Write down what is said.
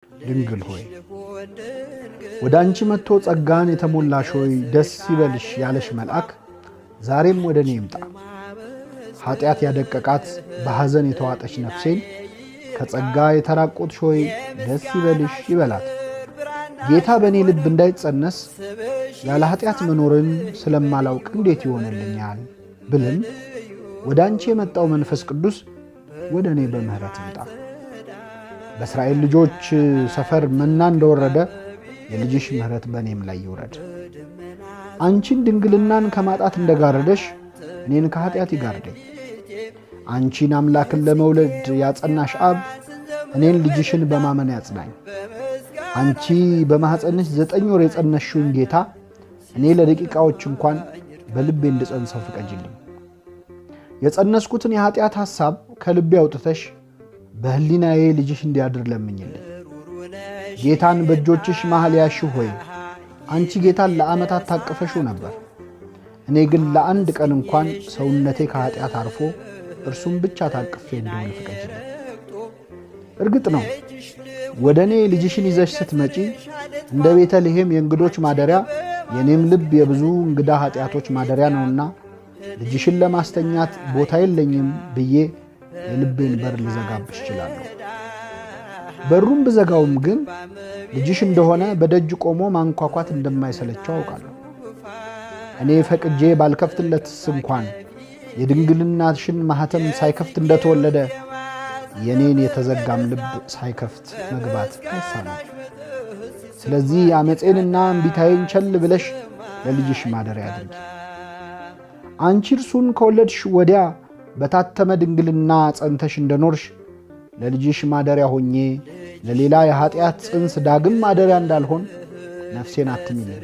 ድንግል ሆይ ወደ አንቺ መጥቶ ጸጋን የተሞላሽ ሆይ ደስ ይበልሽ ያለሽ መልአክ ዛሬም ወደ እኔ ይምጣ። ኃጢአት ያደቀቃት በሐዘን የተዋጠች ነፍሴን ከጸጋ የተራቆትሽ ሆይ ደስ ይበልሽ ይበላት። ጌታ በእኔ ልብ እንዳይጸነስ ያለ ኃጢአት መኖርን ስለማላውቅ እንዴት ይሆንልኛል ብልም ወደ አንቺ የመጣው መንፈስ ቅዱስ ወደ እኔ በምህረት ይምጣ። በእስራኤል ልጆች ሰፈር መና እንደወረደ የልጅሽ ምህረት በእኔም ላይ ይውረድ። አንቺን ድንግልናን ከማጣት እንደጋረደሽ እኔን ከኃጢአት ይጋርደኝ። አንቺን አምላክን ለመውለድ ያጸናሽ አብ እኔን ልጅሽን በማመን ያጽናኝ። አንቺ በማኅፀንሽ 9 ወር የጸነሽውን ጌታ እኔ ለደቂቃዎች እንኳን በልቤ እንድጸንሰው ፍቀጅልኝ። የጸነስኩትን የኃጢአት ሐሳብ ከልቤ አውጥተሽ በህሊናዬ ልጅሽ እንዲያድር ለምኝልኝ። ጌታን በእጆችሽ መሃል ያሽው ሆይ አንቺ ጌታን ለዓመታት ታቅፈሽው ነበር። እኔ ግን ለአንድ ቀን እንኳን ሰውነቴ ከኃጢአት አርፎ እርሱም ብቻ ታቅፌ እንደሆነ ፍቀጅልኝ። እርግጥ ነው ወደ እኔ ልጅሽን ይዘሽ ስትመጪ እንደ ቤተልሔም የእንግዶች ማደሪያ የኔም ልብ የብዙ እንግዳ ኃጢአቶች ማደሪያ ነውና ልጅሽን ለማስተኛት ቦታ የለኝም ብዬ የልቤን በር ልዘጋብሽ እችላለሁ። በሩን ብዘጋውም ግን ልጅሽ እንደሆነ በደጅ ቆሞ ማንኳኳት እንደማይሰለቸው አውቃለሁ። እኔ ፈቅጄ ባልከፍትለትስ እንኳን የድንግልናሽን ማኅተም ሳይከፍት እንደተወለደ የኔን የተዘጋም ልብ ሳይከፍት መግባት አይሳነው። ስለዚህ አመፄንና እምቢታዬን ቸል ብለሽ ለልጅሽ ማደሪያ አድርጊ። አንቺ እርሱን ከወለድሽ ወዲያ በታተመ ድንግልና ጸንተሽ እንደኖርሽ ለልጅሽ ማደሪያ ሆኜ ለሌላ የኃጢአት ጽንስ ዳግም ማደሪያ እንዳልሆን ነፍሴን አትሚልኝ።